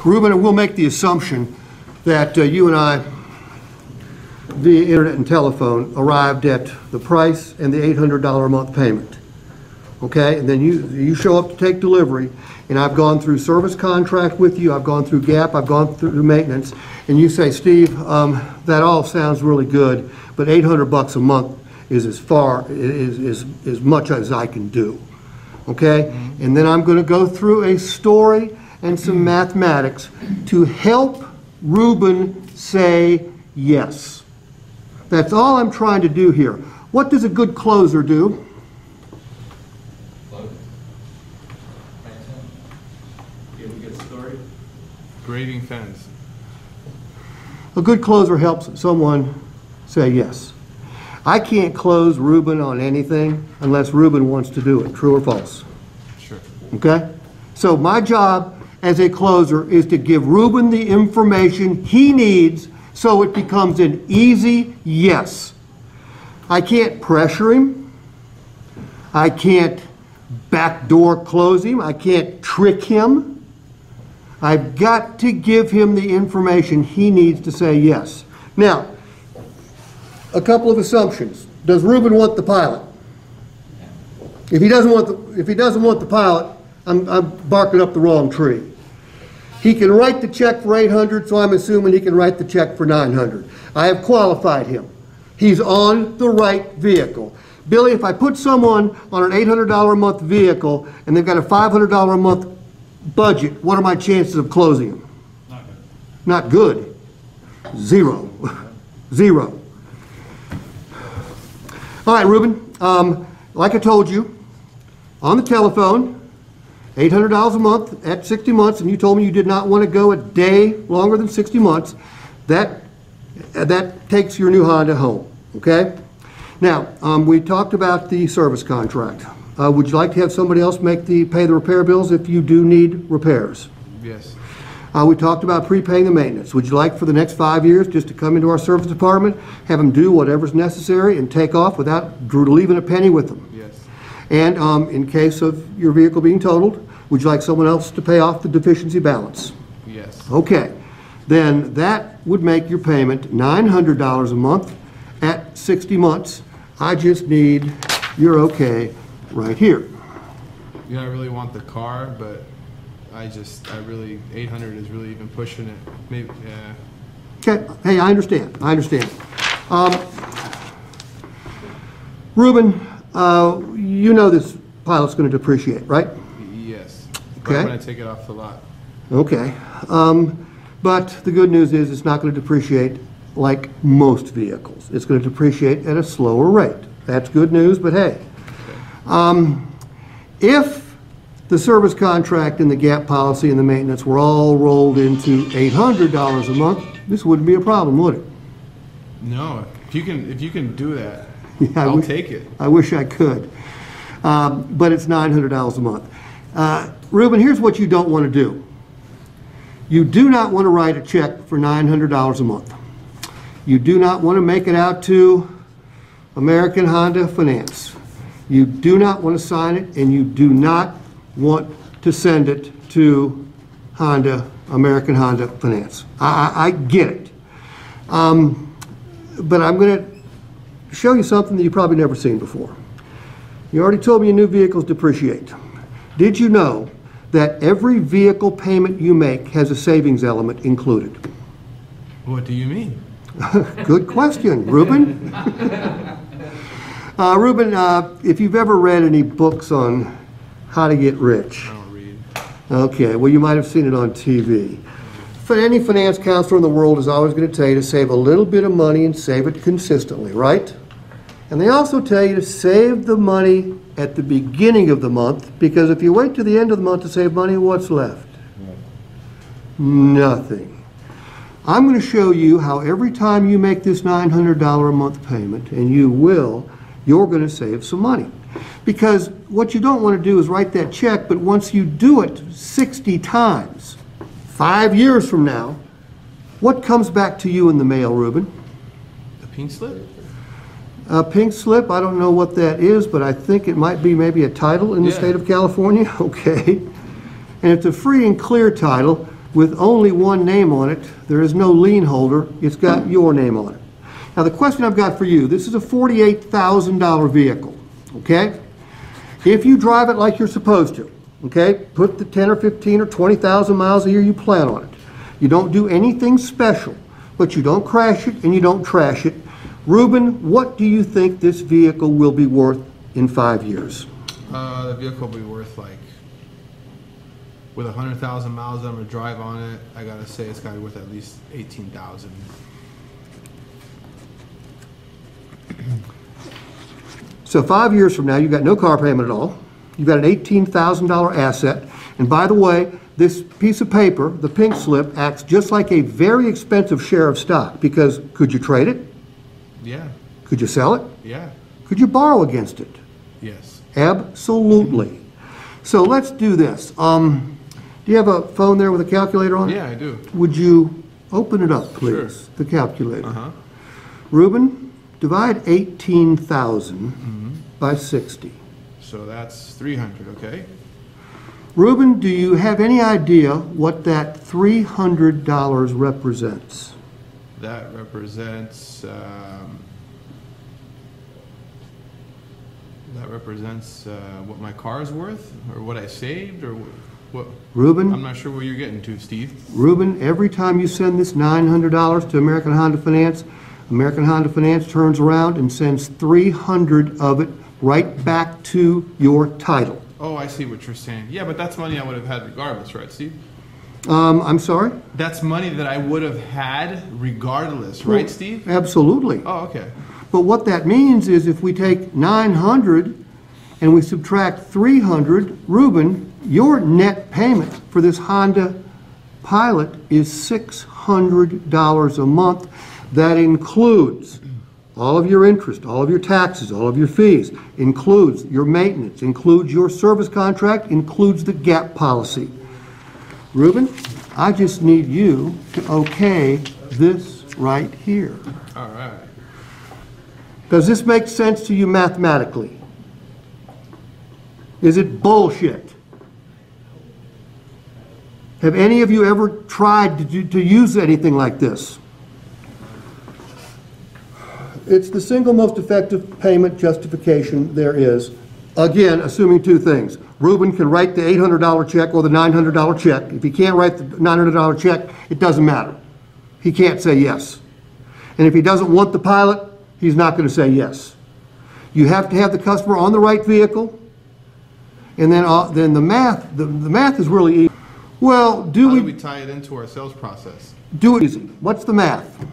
Ruben, we'll make the assumption that you and I, via internet and telephone, arrived at the price and the $800 a month payment. Okay, and then you show up to take delivery, and I've gone through service contract with you, I've gone through GAP, I've gone through maintenance, and you say, Steve, that all sounds really good, but $800 a month is as much as I can do. Okay, and then I'm going to go through a story and some mathematics to help Ruben say yes. That's all I'm trying to do here. What does a good closer do? Grading fence. A good closer helps someone say yes. I can't close Ruben on anything unless Ruben wants to do it. True or false? Sure. Okay? So my job as a closer is to give Ruben the information he needs so it becomes an easy yes. I can't pressure him. I can't backdoor close him. I can't trick him. I've got to give him the information he needs to say yes. Now, a couple of assumptions. Does Ruben want the pilot? If he doesn't want the pilot, I'm barking up the wrong tree. He can write the check for $800, so I'm assuming he can write the check for $900. I have qualified him. He's on the right vehicle. Billy, if I put someone on an $800 a month vehicle and they've got a $500 a month budget, what are my chances of closing them? Not good. Zero. Zero. All right, Ruben, like I told you, on the telephone, $800 a month at 60 months, and you told me you did not want to go a day longer than 60 months, that takes your new Honda home, okay? Now, we talked about the service contract. Would you like to have somebody else pay the repair bills if you do need repairs? Yes. We talked about prepaying the maintenance. Would you like for the next 5 years just to come into our service department, have them do whatever's necessary, and take off without leaving a penny with them? Yes. And in case of your vehicle being totaled, would you like someone else to pay off the deficiency balance? Yes. Okay. Then that would make your payment $900 a month at 60 months. I just need your okay right here. Yeah, I really want the car, but I really, 800 is really even pushing it. Maybe, yeah. Okay, hey, I understand. Ruben, you know this pilot's going to depreciate, right? Yes. Okay. Right when I take it off the lot. Okay. But the good news is it's not going to depreciate like most vehicles. It's going to depreciate at a slower rate. That's good news, but hey. If the service contract and the GAP policy and the maintenance were all rolled into $800 a month, this wouldn't be a problem, would it? No. If you can do that, Yeah, I'll take it. I wish I could. But it's $900 a month. Ruben, here's what you don't want to do. You do not want to write a check for $900 a month. You do not want to make it out to American Honda Finance. You do not want to sign it, and you do not want to send it to American Honda Finance. I get it. But I'm going to show you something that you've probably never seen before. You already told me your new vehicles depreciate. Did you know that every vehicle payment you make has a savings element included? What do you mean? Good question, Ruben. Ruben, if you've ever read any books on how to get rich. I don't read. Okay, well, you might have seen it on TV. Any finance counselor in the world is always going to tell you to save a little bit of money and save it consistently, right? And they also tell you to save the money at the beginning of the month, because if you wait to the end of the month to save money, what's left? Nothing. I'm going to show you how every time you make this $900 a month payment, and you will, you're going to save some money. Because what you don't want to do is write that check, but once you do it 60 times, 5 years from now, what comes back to you in the mail, Ruben? A pink slip? A pink slip, I don't know what that is, but I think it might be maybe a title in the state of California. Okay. And it's a free and clear title, with only one name on it. There is no lien holder. It's got your name on it. Now the question I've got for you, this is a $48,000 vehicle, okay? If you drive it like you're supposed to, okay, put the 10 or 15 or 20,000 miles a year you plan on it. You don't do anything special, but you don't crash it and you don't trash it. Ruben, what do you think this vehicle will be worth in 5 years? The vehicle will be worth, like, with 100,000 miles I'm gonna drive on it, I gotta say it's gotta be worth at least 18,000. So 5 years from now, you've got no car payment at all. You've got an $18,000 asset. And by the way, this piece of paper, the pink slip, acts just like a very expensive share of stock, because could you trade it? Yeah, Could you sell it? yeah, Could you borrow against it? yes. Absolutely. So let's do this. Do you have a phone there with a calculator on it? Yeah, I do. Would you open it up, please, Sure. the calculator? Uh-huh. Ruben, divide 18,000 by 60. So that's 300, okay? Ruben, do you have any idea what that $300 represents? That represents, what my car is worth, or what I saved, or what? I'm Ruben, not sure where you're getting to, Steve. Ruben, every time you send this $900 to American Honda Finance turns around and sends 300 of it right back to your title. Oh, I see what you're saying. Yeah, but that's money I would have had regardless, right, Steve? I'm sorry? That's money that I would have had regardless, right, Steve? Absolutely. Oh, okay. But what that means is if we take 900 and we subtract 300, Ruben, your net payment for this Honda Pilot is $600 a month. That includes all of your interest, all of your taxes, all of your fees, includes your maintenance, includes your service contract, includes the gap policy. Ruben, I just need you to okay this right here. All right. Does this make sense to you mathematically? Is it bullshit? Have any of you ever tried to use anything like this? It's the single most effective payment justification there is. Again, assuming two things. Ruben can write the $800 check or the $900 check. If he can't write the $900 check, it doesn't matter. He can't say yes. And if he doesn't want the Pilot, he's not going to say yes. You have to have the customer on the right vehicle, and then the math is really easy. Well, How do we tie it into our sales process? do it easy. What's the math?